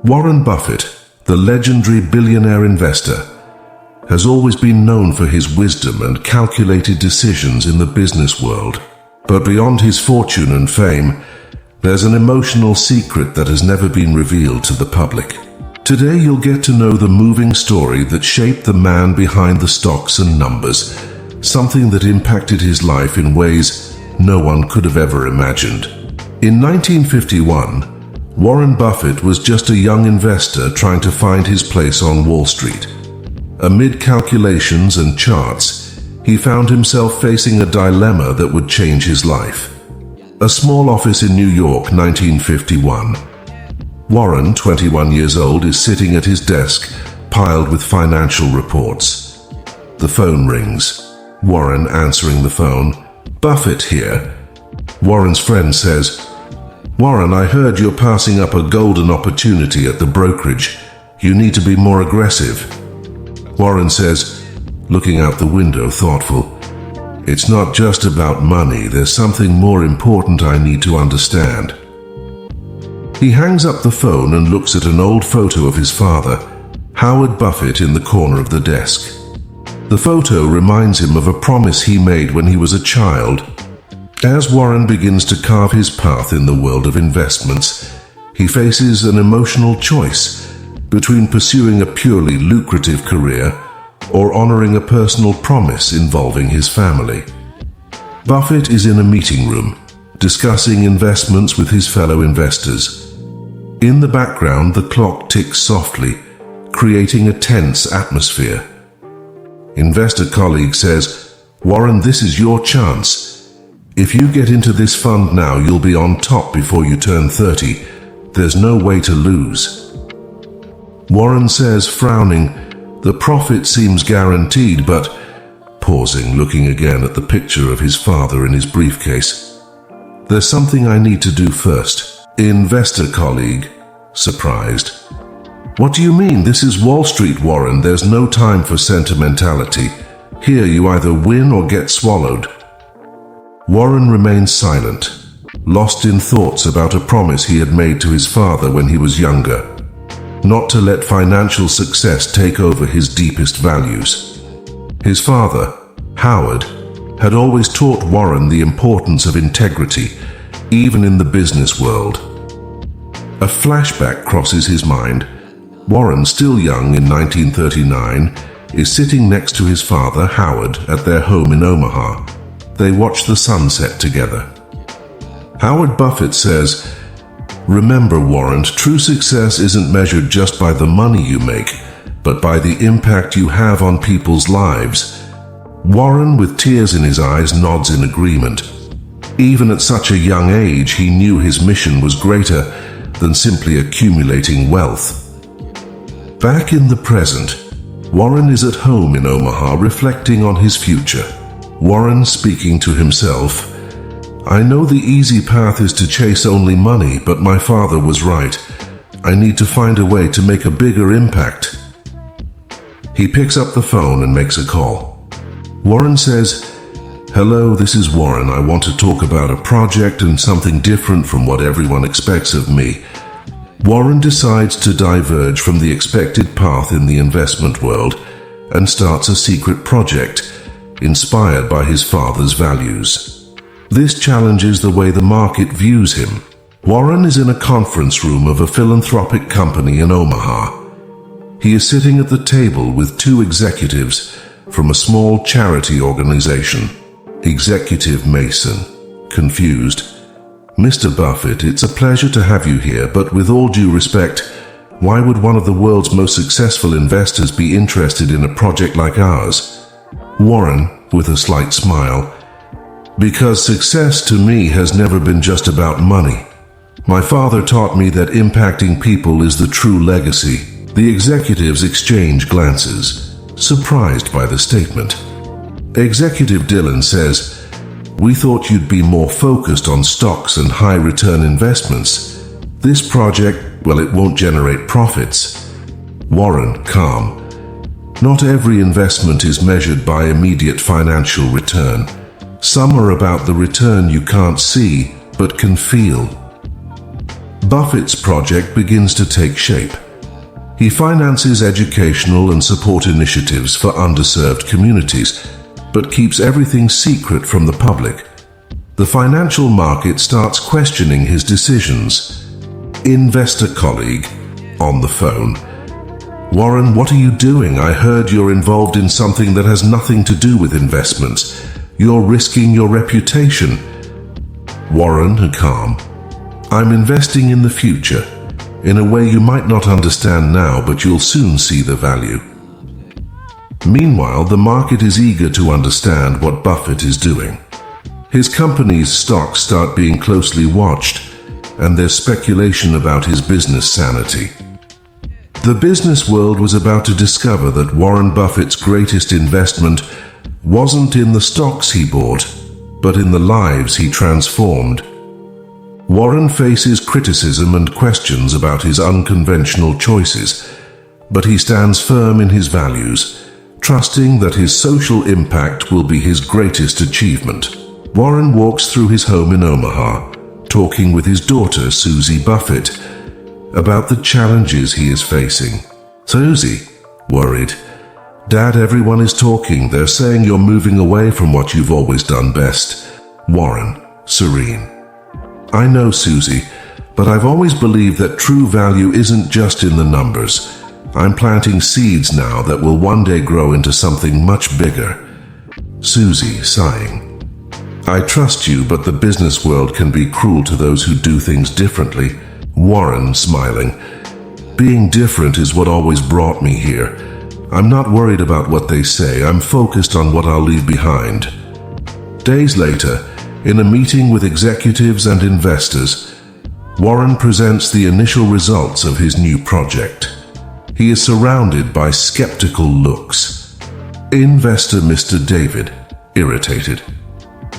Warren Buffett, the legendary billionaire investor, has always been known for his wisdom and calculated decisions in the business world. But beyond his fortune and fame, there's an emotional secret that has never been revealed to the public. Today you'll get to know the moving story that shaped the man behind the stocks and numbers, something that impacted his life in ways no one could have ever imagined. In 1951, Warren Buffett was just a young investor trying to find his place on Wall Street. Amid calculations and charts, he found himself facing a dilemma that would change his life. A small office in New York, 1951. Warren, 21 years old, is sitting at his desk, piled with financial reports. The phone rings. Warren answering the phone. "Buffett here." Warren's friend says, "Warren, I heard you're passing up a golden opportunity at the brokerage. You need to be more aggressive." Warren says, looking out the window, thoughtful, "It's not just about money. There's something more important I need to understand." He hangs up the phone and looks at an old photo of his father, Howard Buffett, in the corner of the desk. The photo reminds him of a promise he made when he was a child. As Warren begins to carve his path in the world of investments, he faces an emotional choice between pursuing a purely lucrative career or honoring a personal promise involving his family. Buffett is in a meeting room, discussing investments with his fellow investors. In the background, the clock ticks softly, creating a tense atmosphere. Investor colleague says, "Warren, this is your chance. If you get into this fund now, you'll be on top before you turn 30. There's no way to lose." Warren says, frowning, "The profit seems guaranteed, but..." Pausing, looking again at the picture of his father in his briefcase. "There's something I need to do first." Investor colleague, surprised. "What do you mean? This is Wall Street, Warren. There's no time for sentimentality. Here you either win or get swallowed." Warren remains silent, lost in thoughts about a promise he had made to his father when he was younger, not to let financial success take over his deepest values. His father, Howard, had always taught Warren the importance of integrity, even in the business world. A flashback crosses his mind. Warren, still young in 1939, is sitting next to his father, Howard, at their home in Omaha. They watch the sunset together. Howard Buffett says, "Remember, Warren, true success isn't measured just by the money you make, but by the impact you have on people's lives." Warren, with tears in his eyes, nods in agreement. Even at such a young age, he knew his mission was greater than simply accumulating wealth. Back in the present, Warren is at home in Omaha, reflecting on his future. Warren speaking to himself, "I know the easy path is to chase only money, but my father was right. I need to find a way to make a bigger impact." He picks up the phone and makes a call. Warren says, "Hello, this is Warren. I want to talk about a project and something different from what everyone expects of me." Warren decides to diverge from the expected path in the investment world and starts a secret project inspired by his father's values. This challenges the way the market views him. Warren is in a conference room of a philanthropic company in Omaha. He is sitting at the table with two executives from a small charity organization. Executive Mason, confused, "Mr. Buffett, it's a pleasure to have you here, but with all due respect, why would one of the world's most successful investors be interested in a project like ours?" Warren, with a slight smile, "Because success to me has never been just about money. My father taught me that impacting people is the true legacy." The executives exchange glances, surprised by the statement. Executive Dylan says, "We thought you'd be more focused on stocks and high-return investments. This project, well, it won't generate profits." Warren, calm, "Not every investment is measured by immediate financial return. Some are about the return you can't see, but can feel." Buffett's project begins to take shape. He finances educational and support initiatives for underserved communities, but keeps everything secret from the public. The financial market starts questioning his decisions. Investor colleague on the phone. Warren, what are you doing? I heard you're involved in something that has nothing to do with investments. You're risking your reputation. Warren, calm. I'm investing in the future, in a way you might not understand now, but you'll soon see the value. Meanwhile, the market is eager to understand what Buffett is doing. His company's stocks start being closely watched, and there's speculation about his business sanity. The business world was about to discover that Warren Buffett's greatest investment wasn't in the stocks he bought, but in the lives he transformed. Warren faces criticism and questions about his unconventional choices, but he stands firm in his values, trusting that his social impact will be his greatest achievement. Warren walks through his home in Omaha, talking with his daughter, Susie Buffett, about the challenges he is facing. Susie, worried. Dad, everyone is talking. They're saying you're moving away from what you've always done best. Warren, serene. I know, Susie, but I've always believed that true value isn't just in the numbers. I'm planting seeds now that will one day grow into something much bigger. Susie, sighing. I trust you, but the business world can be cruel to those who do things differently. Warren, smiling. Being different is what always brought me here. I'm not worried about what they say. I'm focused on what I'll leave behind. Days later, in a meeting with executives and investors, Warren presents the initial results of his new project. He is surrounded by skeptical looks. Investor Mr. David, irritated.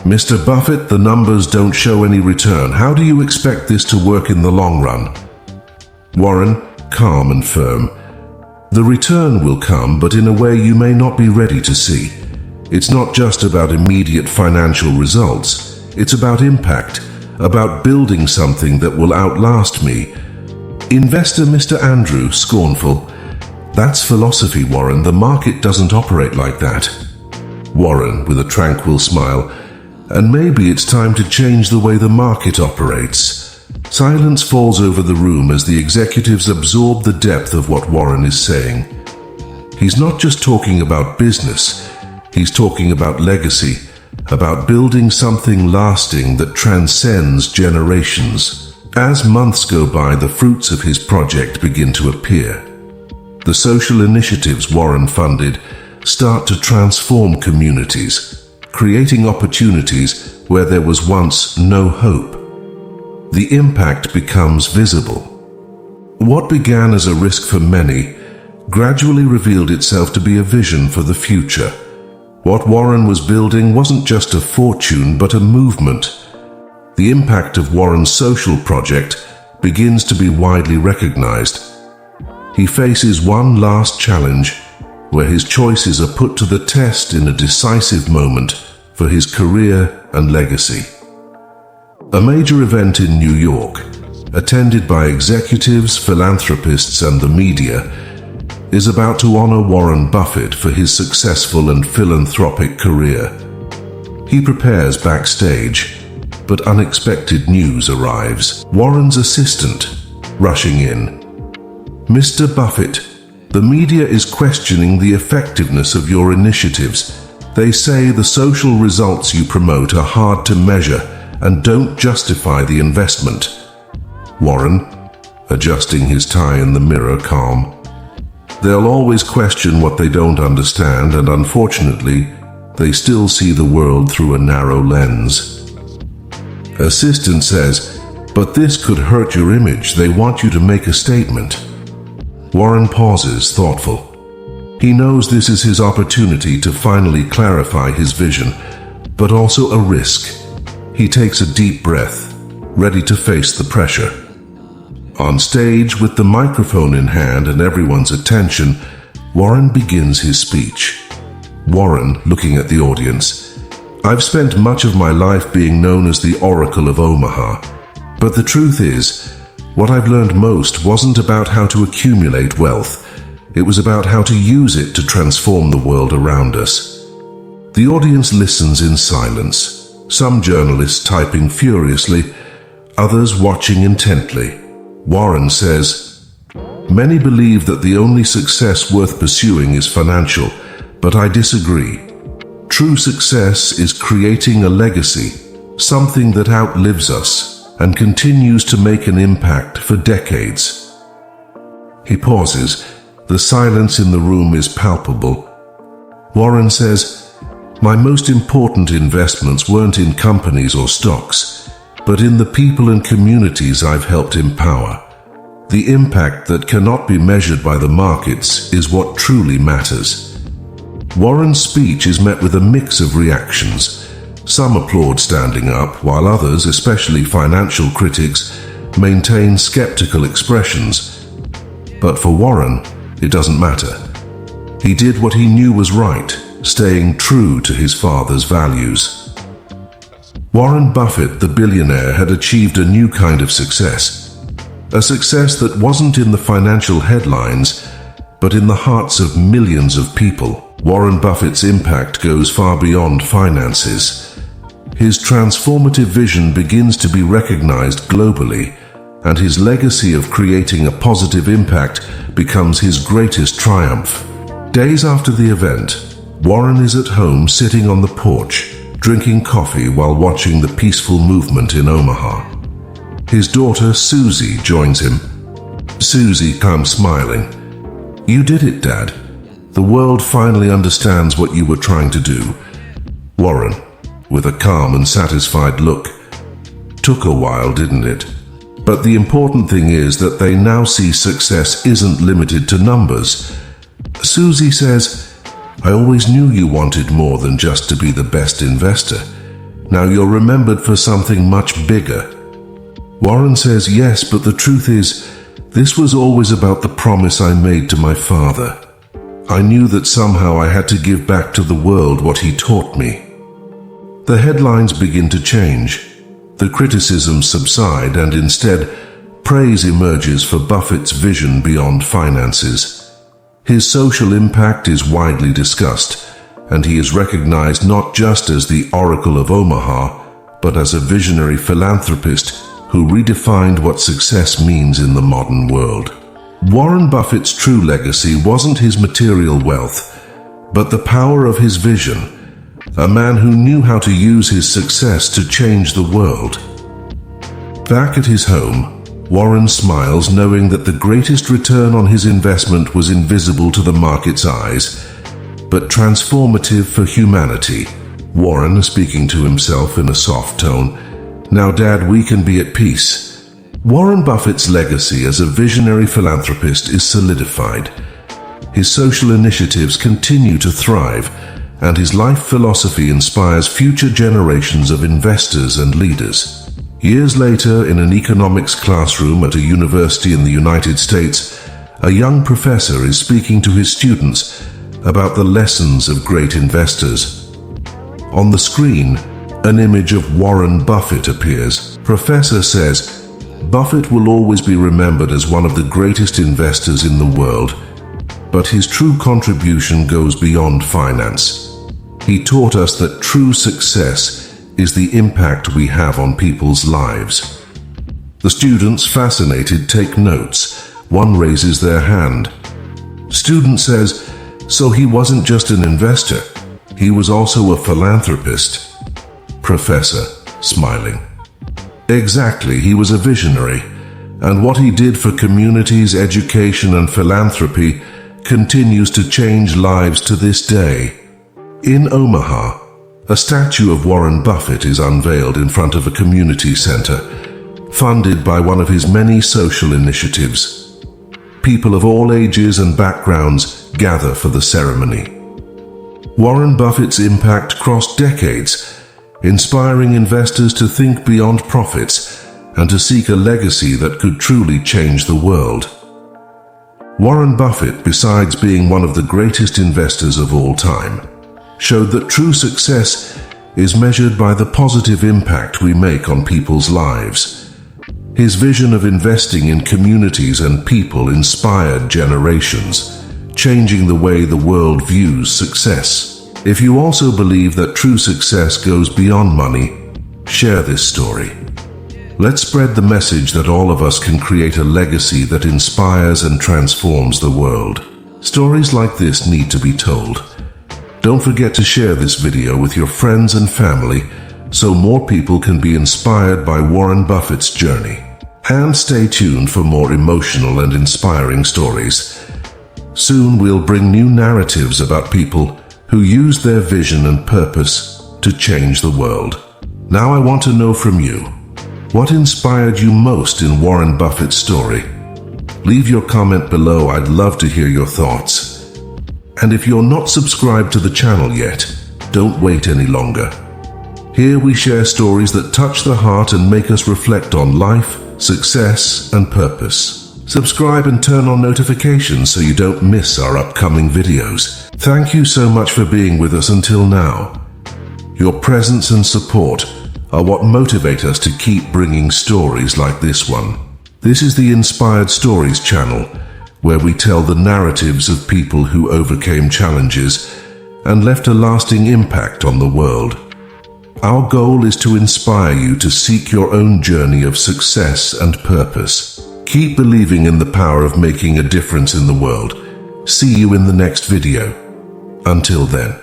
Mr. Buffett, the numbers don't show any return. How do you expect this to work in the long run? Warren, calm and firm. The return will come, but in a way you may not be ready to see. It's not just about immediate financial results. It's about impact, about building something that will outlast me. Investor Mr. Andrew, scornful. That's philosophy, Warren. The market doesn't operate like that. Warren, with a tranquil smile. And maybe it's time to change the way the market operates. Silence falls over the room as the executives absorb the depth of what Warren is saying. He's not just talking about business. He's talking about legacy, about building something lasting that transcends generations. As months go by, the fruits of his project begin to appear. The social initiatives Warren funded start to transform communities, creating opportunities where there was once no hope. The impact becomes visible. What began as a risk for many gradually revealed itself to be a vision for the future. What Warren was building wasn't just a fortune, but a movement. The impact of Warren's social project begins to be widely recognized. He faces one last challenge, where his choices are put to the test in a decisive moment for his career and legacy. A major event in New York, attended by executives, philanthropists, and the media, is about to honor Warren Buffett for his successful and philanthropic career. He prepares backstage, but unexpected news arrives. Warren's assistant, rushing in. Mr. Buffett, the media is questioning the effectiveness of your initiatives. They say the social results you promote are hard to measure and don't justify the investment. Warren, adjusting his tie in the mirror, calm. They'll always question what they don't understand, and unfortunately, they still see the world through a narrow lens. Assistant says, but this could hurt your image. They want you to make a statement. Warren pauses, thoughtful. He knows this is his opportunity to finally clarify his vision, but also a risk. He takes a deep breath, ready to face the pressure. On stage, with the microphone in hand and everyone's attention, Warren begins his speech. Warren, looking at the audience. I've spent much of my life being known as the Oracle of Omaha, but the truth is, what I've learned most wasn't about how to accumulate wealth. It was about how to use it to transform the world around us. The audience listens in silence, some journalists typing furiously, others watching intently. Warren says, "Many believe that the only success worth pursuing is financial, but I disagree. True success is creating a legacy, something that outlives us and continues to make an impact for decades." He pauses. The silence in the room is palpable. Warren says, "My most important investments weren't in companies or stocks, but in the people and communities I've helped empower. The impact that cannot be measured by the markets is what truly matters." Warren's speech is met with a mix of reactions. Some applaud standing up, while others, especially financial critics, maintain skeptical expressions. But for Warren, it doesn't matter. He did what he knew was right, staying true to his father's values. Warren Buffett, the billionaire, had achieved a new kind of success. A success that wasn't in the financial headlines, but in the hearts of millions of people. Warren Buffett's impact goes far beyond finances. His transformative vision begins to be recognized globally, and his legacy of creating a positive impact becomes his greatest triumph. Days after the event, Warren is at home sitting on the porch, drinking coffee while watching the peaceful movement in Omaha. His daughter, Susie, joins him. Susie comes smiling. "You did it, Dad. The world finally understands what you were trying to do." Warren, with a calm and satisfied look, "Took a while, didn't it? But the important thing is that they now see success isn't limited to numbers." Susie says, "I always knew you wanted more than just to be the best investor. Now you're remembered for something much bigger." Warren says, "Yes, but the truth is, this was always about the promise I made to my father. I knew that somehow I had to give back to the world what he taught me." The headlines begin to change. The criticisms subside, and instead, praise emerges for Buffett's vision beyond finances. His social impact is widely discussed, and he is recognized not just as the Oracle of Omaha, but as a visionary philanthropist who redefined what success means in the modern world. Warren Buffett's true legacy wasn't his material wealth, but the power of his vision, a man who knew how to use his success to change the world. Back at his home, Warren smiles, knowing that the greatest return on his investment was invisible to the market's eyes, but transformative for humanity. Warren, speaking to himself in a soft tone, "Now, Dad, we can be at peace." Warren Buffett's legacy as a visionary philanthropist is solidified. His social initiatives continue to thrive, and his life philosophy inspires future generations of investors and leaders. Years later, in an economics classroom at a university in the United States, a young professor is speaking to his students about the lessons of great investors. On the screen, an image of Warren Buffett appears. Professor says, "Buffett will always be remembered as one of the greatest investors in the world, but his true contribution goes beyond finance. He taught us that true success is the impact we have on people's lives." The students, fascinated, take notes. One raises their hand. Student says, "So he wasn't just an investor, he was also a philanthropist." Professor, smiling, "Exactly, he was a visionary, and what he did for communities, education, and philanthropy continues to change lives to this day." In Omaha, a statue of Warren Buffett is unveiled in front of a community center, funded by one of his many social initiatives. People of all ages and backgrounds gather for the ceremony. Warren Buffett's impact crossed decades, inspiring investors to think beyond profits and to seek a legacy that could truly change the world. Warren Buffett, besides being one of the greatest investors of all time, showed that true success is measured by the positive impact we make on people's lives. His vision of investing in communities and people inspired generations, changing the way the world views success. If you also believe that true success goes beyond money, share this story. Let's spread the message that all of us can create a legacy that inspires and transforms the world. Stories like this need to be told. Don't forget to share this video with your friends and family so more people can be inspired by Warren Buffett's journey. And stay tuned for more emotional and inspiring stories. Soon we'll bring new narratives about people who used their vision and purpose to change the world. Now I want to know from you, what inspired you most in Warren Buffett's story? Leave your comment below, I'd love to hear your thoughts. And if you're not subscribed to the channel yet, don't wait any longer. Here we share stories that touch the heart and make us reflect on life, success, and purpose. Subscribe and turn on notifications so you don't miss our upcoming videos. Thank you so much for being with us until now. Your presence and support are what motivate us to keep bringing stories like this one. This is the Inspired Stories channel, where we tell the narratives of people who overcame challenges and left a lasting impact on the world. Our goal is to inspire you to seek your own journey of success and purpose. Keep believing in the power of making a difference in the world. See you in the next video. Until then.